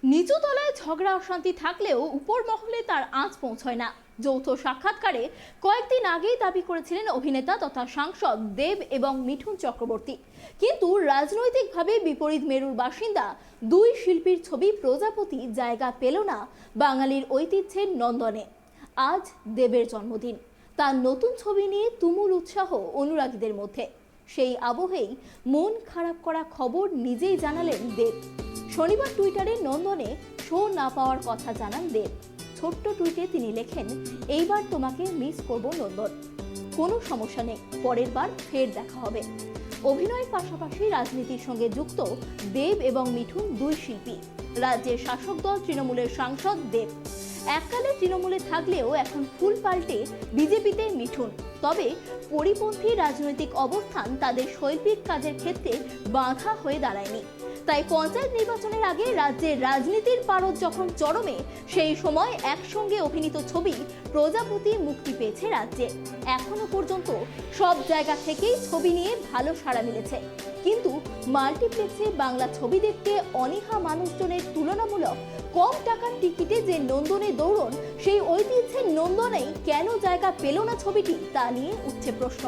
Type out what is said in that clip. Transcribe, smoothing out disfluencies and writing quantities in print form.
নিচু তলায় ঝগড়া অশান্তি থাকলেও উপর মহলে তার আঁচ পৌঁছয় না। যৌথ সাক্ষাৎকারে কয়েকদিন আগেই দাবি করেছিলেন অভিনেতা তথা সাংসদ দেব এবং মিঠুন চক্রবর্তী। কিন্তু রাজনৈতিকভাবে বিপরীত মেরুর বাসিন্দা দুই শিল্পীর ছবি প্রজাপতি জায়গা পেল না বাঙালির ঐতিহ্যের নন্দনে। আজ দেবের জন্মদিন, তার নতুন ছবি নিয়ে তুমুল উৎসাহ অনুরাগীদের মধ্যে। সেই আবহেই মন খারাপ করা খবর নিজেই জানালেন দেব। শনিবার টুইটারে নন্দনে শো না পাওয়ার কথা জানান দেব। ছোট্ট টুইটে তিনি লেখেন, এইবার তোমাকে মিস করব নন্দন, কোনো সমস্যা নেই, পরের বার ফের দেখা হবে। অভিনয়ের পাশাপাশি রাজনীতির সঙ্গে যুক্ত দেব এবং মিঠুন দুই শিল্পী। রাজ্যের শাসক দল তৃণমূলের সাংসদ দেব এককালে তৃণমূলে থাকলেও এখন ফুল পাল্টে বিজেপিতে মিঠুন। তবে পরিপন্থী রাজনৈতিক অবস্থান তাদের শৈল্পিক কাজের ক্ষেত্রে বাধা হয়ে দাঁড়ায়নি। তাই পঞ্চায়েত নির্বাচনের আগে রাজ্যের রাজনীতির পারদ যখন চরমে, সেই সময় একসঙ্গে অভিনীত ছবি প্রজাপতি মুক্তি পেয়েছে রাজ্যে। এখনো পর্যন্ত সব জায়গা থেকেই ছবি নিয়ে ভালো সাড়া মিলেছে। কিন্তু মাল্টিপ্লেক্সে বাংলা ছবি দেখতে অনীহা মানুষজনের তুলনামূলক কম টাকার টিকিটে যে নন্দনে দৌড়ন, সেই ঐতিহ্যের নন্দনেই কেন জায়গা পেল না ছবিটি, তা নিয়ে উঠছে প্রশ্ন।